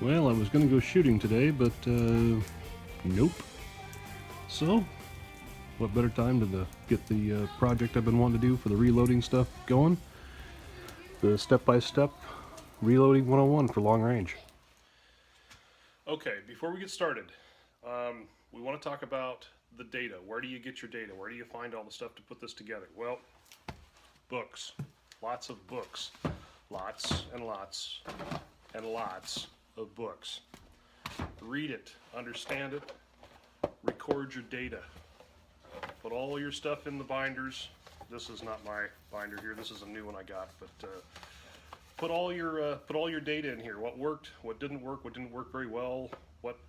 Well, I was going to go shooting today, but nope. So, what better time to get the project I've been wanting to do for the reloading stuff going? The step-by-step reloading 101 for long range. Okay, before we get started, we want to talk about the data. Where do you get your data? Where do you find all the stuff to put this together? Well, books. Lots of books. Lots and lots and lots of books. Read it, understand it, record your data. Put all your stuff in the binders. This is not my binder here. This is a new one I got, but put all your data in here. What worked, what didn't work very well, what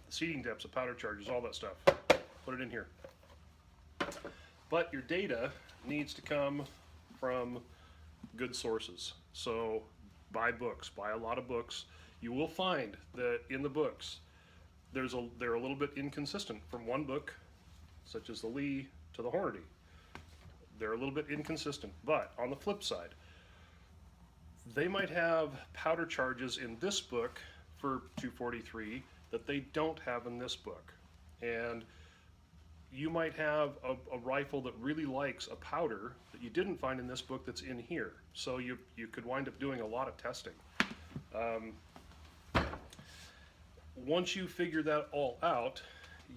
seeding depths of powder charges, all that stuff. Put it in here. But your data needs to come from good sources. So buy books, buy a lot of books. You will find that in the books, they're a little bit inconsistent from one book, such as the Lee, to the Hornady. They're a little bit inconsistent, but on the flip side, they might have powder charges in this book for 243 that they don't have in this book. And you might have a rifle that really likes a powder that you didn't find in this book that's in here. So you could wind up doing a lot of testing. Once you figure that all out,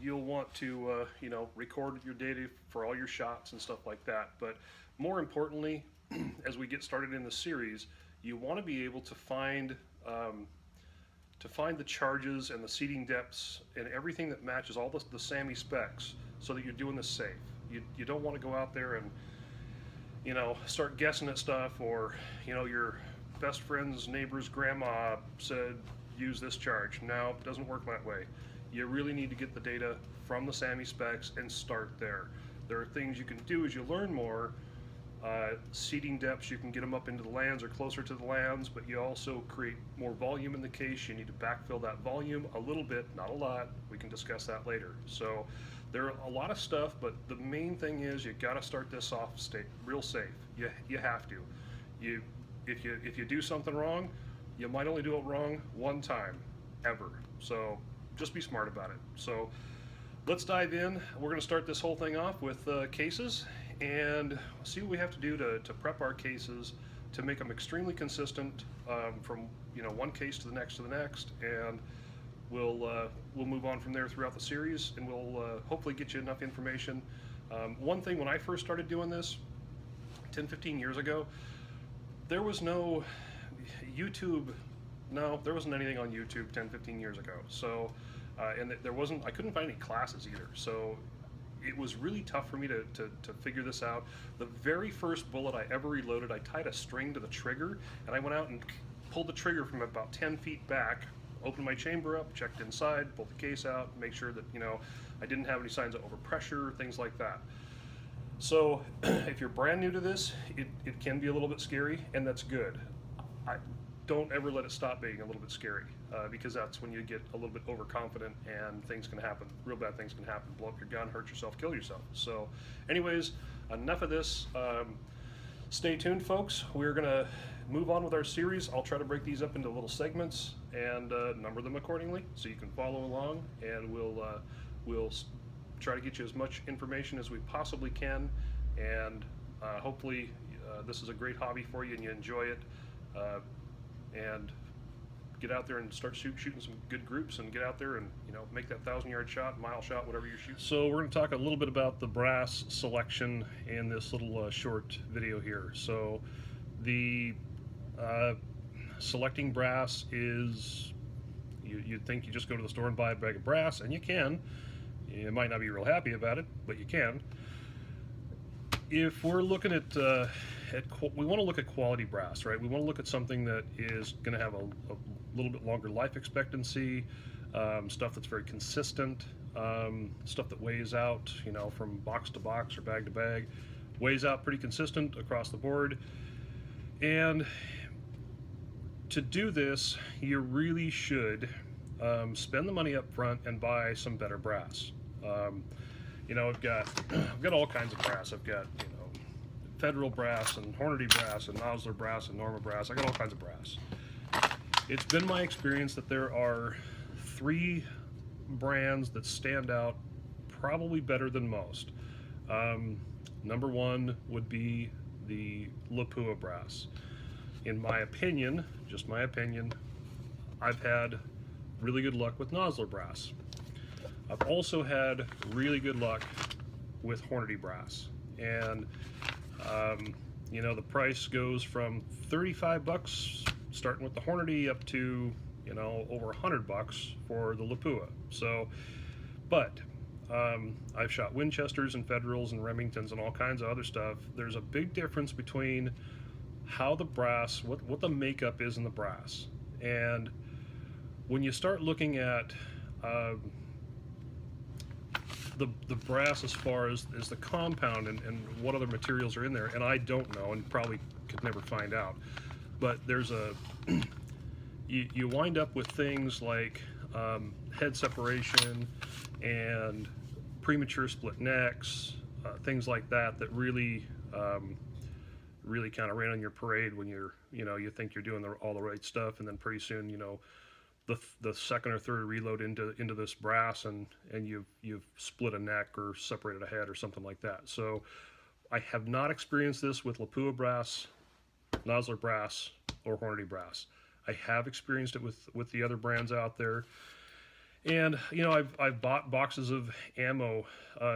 you'll want to record your data for all your shots and stuff like that. But more importantly, as we get started in the series, you want to be able to find the charges and the seeding depths and everything that matches all the SAAMI specs, so that you're doing this safe. You don't want to go out there and start guessing at stuff, or your best friend's neighbor's grandma said use this charge. No, it doesn't work that way. You really need to get the data from the SAAMI specs and start there. There are things you can do as you learn more. Seeding depths, you can get them up into the lands or closer to the lands, but you also create more volume in the case. You need to backfill that volume a little bit, not a lot. We can discuss that later. So there are a lot of stuff, but the main thing is you got to start this off real safe. You have to. If you do something wrong, you might only do it wrong one time ever. So just be smart about it. So let's dive in. We're going to start this whole thing off with cases and see what we have to do to prep our cases to make them extremely consistent from one case to the next and we'll move on from there throughout the series, and we'll hopefully get you enough information. One thing, when I first started doing this 10-15 years ago, there was no YouTube. No, there wasn't anything on YouTube 10-15 years ago. So and I couldn't find any classes either. So it was really tough for me to figure this out. The very first bullet I ever reloaded, I tied a string to the trigger, and I went out and pulled the trigger from about 10 feet back, opened my chamber up, checked inside, pulled the case out, make sure that I didn't have any signs of overpressure, things like that. So if you're brand new to this, it can be a little bit scary, and that's good. Don't ever let it stop being a little bit scary, because that's when you get a little bit overconfident and things can happen. Real bad things can happen. Blow up your gun, hurt yourself, kill yourself. So anyways, enough of this. Stay tuned, folks. We're going to move on with our series. I'll try to break these up into little segments and number them accordingly so you can follow along, and we'll try to get you as much information as we possibly can, and hopefully this is a great hobby for you and you enjoy it. And get out there and start shooting some good groups, and get out there and make that 1,000-yard shot, mile shot, whatever you shoot. So we're going to talk a little bit about the brass selection in this little short video here. So the selecting brass is, you'd think you just go to the store and buy a bag of brass, and you can. You might not be real happy about it, but you can. If we're looking at we want to look at quality brass, right? We want to look at something that is going to have a little bit longer life expectancy, stuff that's very consistent, stuff that weighs out, from box to box or bag to bag, weighs out pretty consistent across the board. And to do this, you really should spend the money up front and buy some better brass. I've got all kinds of brass. I've got Federal brass and Hornady brass and Nosler brass and Norma brass. I got all kinds of brass. It's been my experience that there are three brands that stand out probably better than most. Um, Number one would be the Lapua brass. In my opinion, just my opinion, I've had really good luck with Nosler brass. I've also had really good luck with Hornady brass. And, the price goes from 35 bucks starting with the Hornady up to, over 100 bucks for the Lapua. So, but I've shot Winchesters and Federals and Remingtons and all kinds of other stuff. There's a big difference between how the brass, what the makeup is in the brass. And when you start looking at the brass as far as the compound and what other materials are in there, and I don't know and probably could never find out, but there's a you wind up with things like head separation and premature split necks, things like that that really really kind of rain on your parade when you think you're doing all the right stuff, and then pretty soon the second or third reload into this brass, and you've split a neck or separated a head or something like that. So I have not experienced this with Lapua brass, Nosler brass, or Hornady brass. I have experienced it with the other brands out there. And I've bought boxes of ammo,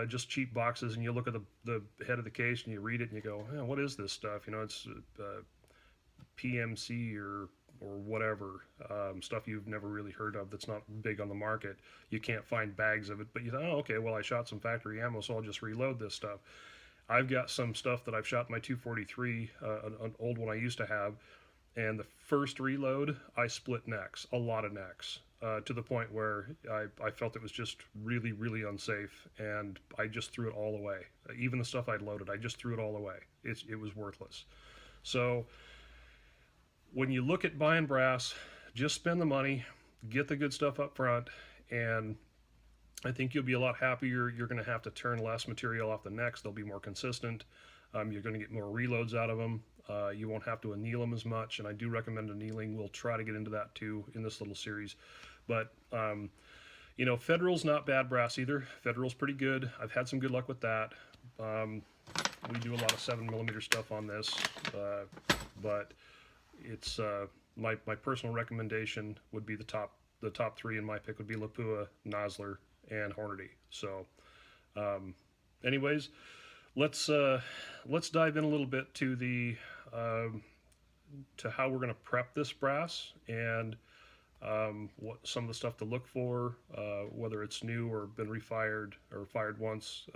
just cheap boxes, and you look at the head of the case and you read it and you go, what is this stuff? It's PMC or whatever, stuff you've never really heard of that's not big on the market. You can't find bags of it, but you think, oh, okay, well, I shot some factory ammo, so I'll just reload this stuff. I've got some stuff that I've shot in my 243, an old one I used to have, and the first reload, I split necks, a lot of necks, to the point where I felt it was just really, really unsafe, and I just threw it all away. Even the stuff I'd loaded, I just threw it all away. It was worthless. So when you look at buying brass, just spend the money, get the good stuff up front, and I think you'll be a lot happier. You're going to have to turn less material off the necks. They'll be more consistent. You're going to get more reloads out of them. You won't have to anneal them as much, and I do recommend annealing. We'll try to get into that too in this little series. But, Federal's not bad brass either. Federal's pretty good. I've had some good luck with that. We do a lot of 7mm stuff on this, but it's my personal recommendation would be the top three in my pick would be Lapua, Nosler, and Hornady. So, anyways, let's dive in a little bit to to how we're going to prep this brass and what some of the stuff to look for, whether it's new or been refired or fired once,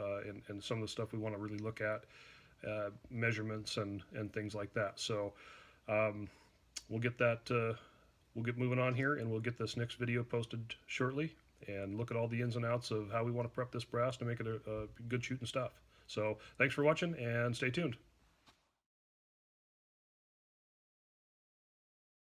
and some of the stuff we want to really look at, measurements and things like that. So we'll get moving on here, and we'll get this next video posted shortly and look at all the ins and outs of how we want to prep this brass to make it a good shooting stuff. So thanks for watching, and stay tuned.